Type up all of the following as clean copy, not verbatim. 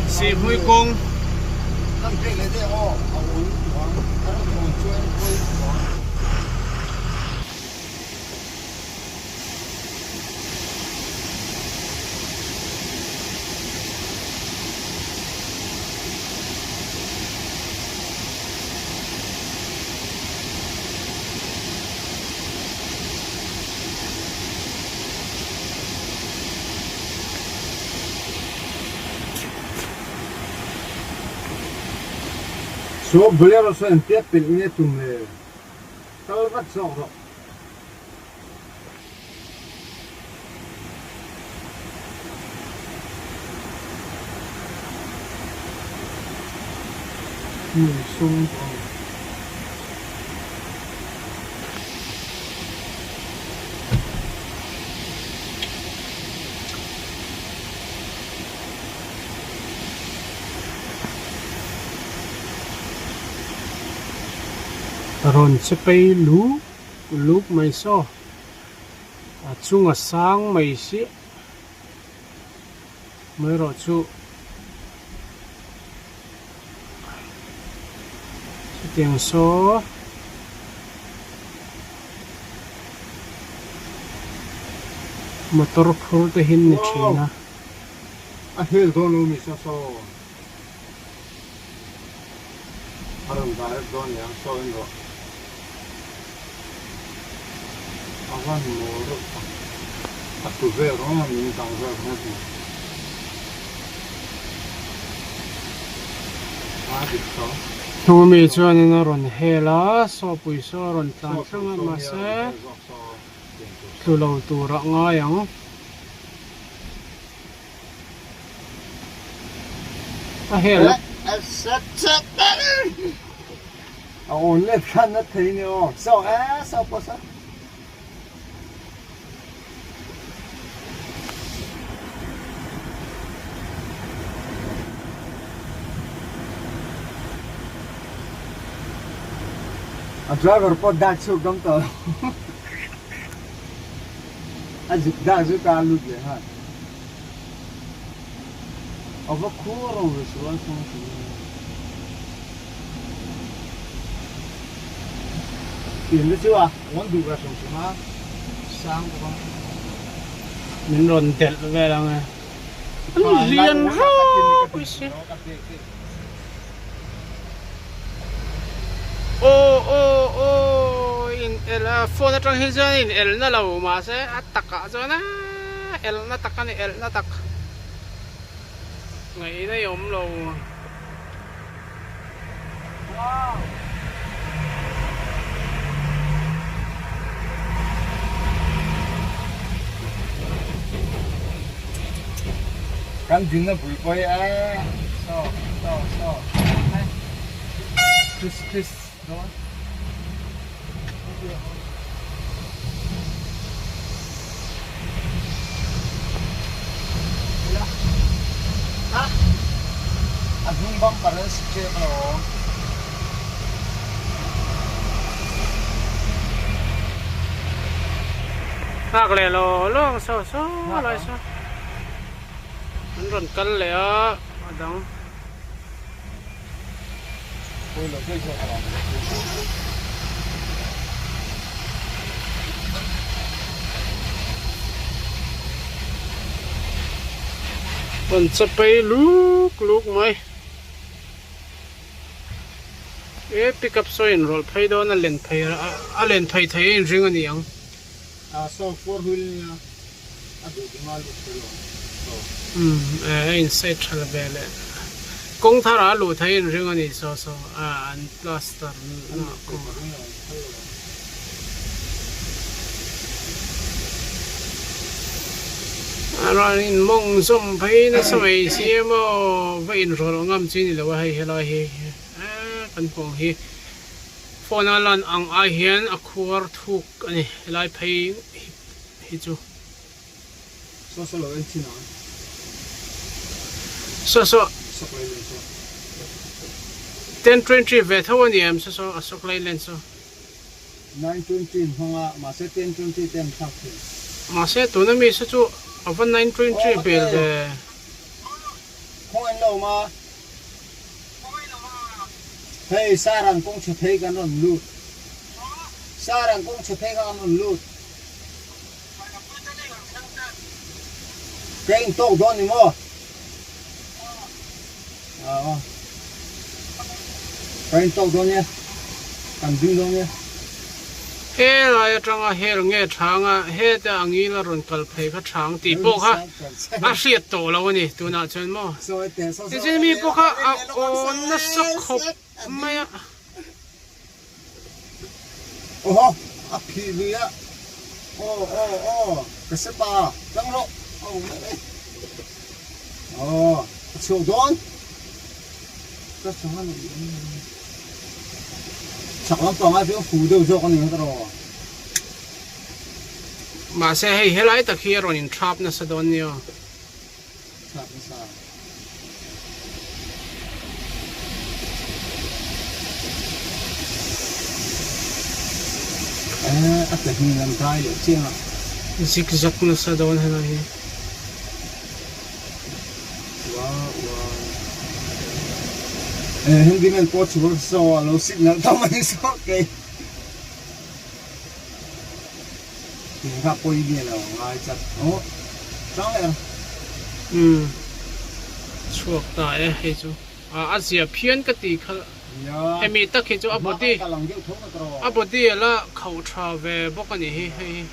Chhe Kawng số bolero số em tiếp bên nghe tụm lề tao bắt sọ rồi Mizoram Kawng ron chepei lu mai so chunga sang mai si mai ro chu tiếng số motor phur te hin ni thina a hel don lu mi so aron dai don yang so in ro awan mo ro a tu ve ro mi tang ve na ti a di so thu mi chuan in ron hela so pui so ron tlan thanga ma se tu lo tu ra nga yang a hela ổn lên khăn nó thấy nhiều sao á sao có sao driver pot dat so gam to azik da zu ka lu le ha ava khoro so so tiền đó chứ à muốn đủ ra sống mà sang của mình rồn tẹt về là nghe liền rồi ô in el phone trong hình象in el nó lâu mà sẽ tắc cả rồi na el nó tắc cái này el nó tắc ngày đây ốm lâu wow kan din na bui so Chris no ha adung bang pares ke no hak le lo so lai so anh run cân lẽ đắng mình sẽ bay lúc mấy cái pick up xoay rồi phay đó là lên phay lên phay thấy riêng anh nhỉ so four wheel inside chala bele kong thara lu thai ring ani so an plaster na ko ara in mong som phai na samai siemo vai in ro ngam chi ni lo hai hela hi kan pong hi phone alan ang a hian a khuar thuk ani lai phai hi chu so lo en chi na so 1020 về thâu anh em so asok lai len so 920 honga ma se 1020 tem thak ma se tu na mi se chu avan 920 bel de khong en lâu mà hey sa rằng cũng chụp thấy cái nó lụt sa rằng cũng chụp thấy cái nó lụt cái tàu đó này mà cái tàu đó nhé cần đi đó nhé he lại trong à he nghe chang à he ta anh nghĩ là rồi cần phải cái chang tí bộ ha à siết tổ lâu nè tu nào chân mà thế chứ mi bộ ha à ôn nó sốc khóc mày à ô à phi lưỡi cái sếp ba trắng rộ chiều đón cái chó này chắc lắm toàn ai biết phủ đều cho con này rồi mà sẽ hay lại ta kia rồi in trap nó sẽ đón nhiều trap nó sao à cái hình làm cái liệu chiên à zigzag nó sẽ đón hay này hindi man po churro so low signal tama is okay tinga po ini là ngai chat trắng này chuột tại hay chú Asia phiên cái tí khá em mi tất khi chú abodi là khẩu trà về bốc cái này hay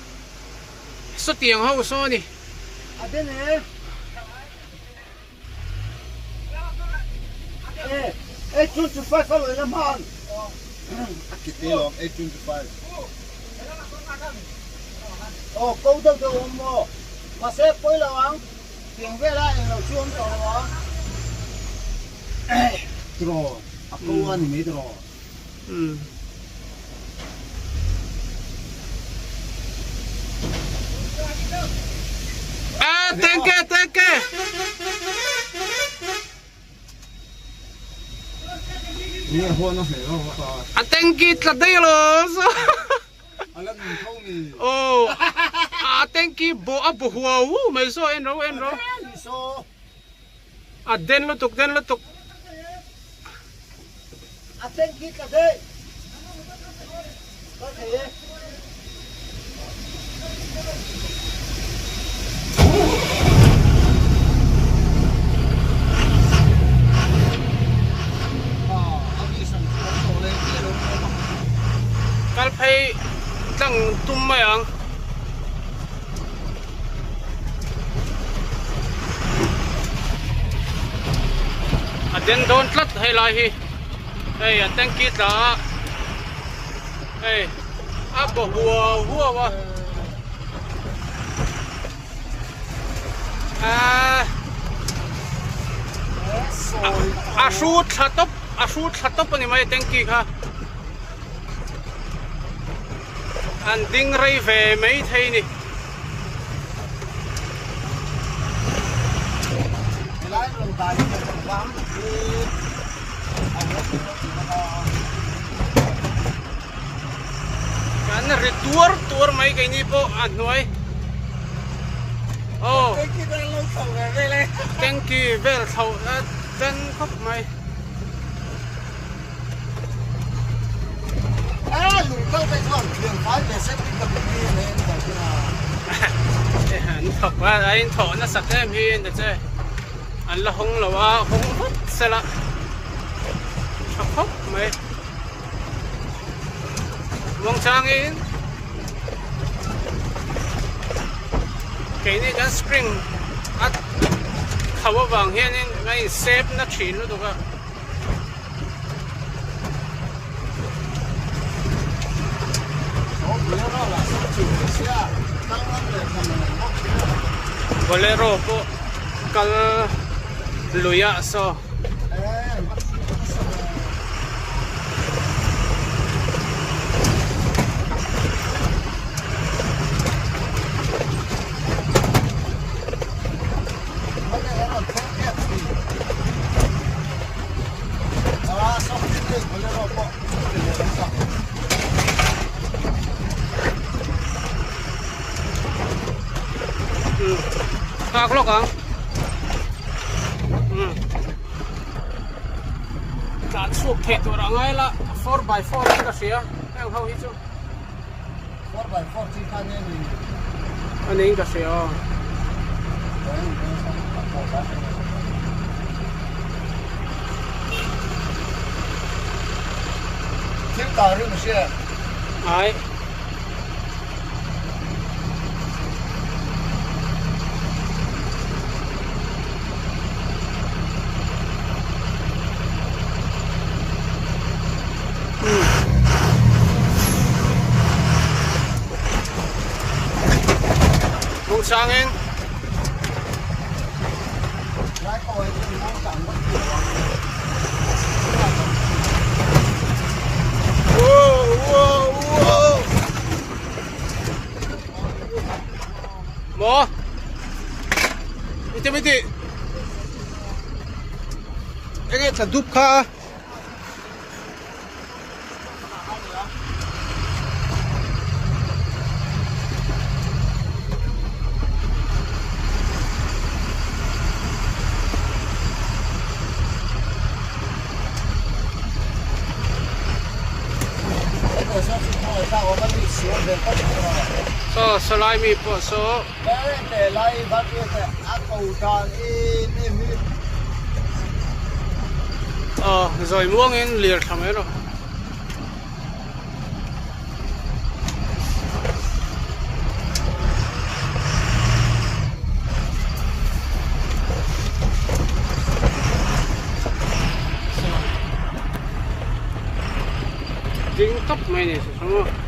xuất tiền hậu số đi bên này 825 follow the man. Akitelo 825. Oh, câu đâu đâu mà. Mà sẽ quay là anh. Tiền về lại là chuông rồi đó. Rồi, câu anh mới rồi. À, thank you. Nghe hôn nó phải không? À, thank you là đây rồi. Anh làm mình không nhỉ? Oh, à, thank you bộ wow, mày so en rồi. À, den lu tuk. À, thank you cả đây. Có thể. Kal phai tang tum mai ang aden don tlat hay lai hi hey thank you ta hey abo hua wa shoot thatop ni mai thank you ha anh đinh ray về mấy thây nè anh là tour mấy cái này po anh nói oh thank you very thầu dân khóc mày lùi câu tay còn đường phái về xếp đi cầm đi lên cả cái nào anh thọc qua anh thọ nó sạch em hiền được chưa anh là hung hút xe lạ khóc mày vòng trang in cái này cái spring khẩu vàng hiền nên ngay xếp nó chín nó được à bolero po kal luya so Kak lo kang Tlan suok thei tur angai la 4x4 ka sia eng ho hi chu 4x4 chi khan ni aning ka sia Thiên cả rừng xe ai mong sang em lái coi thì nó chẳng có gì mo miti cái thật giúp kha so salai mi po so để lại bắt được ác cầu tràn im rồi muông in liệt thầm ấy rồi dính tóc mày này xong không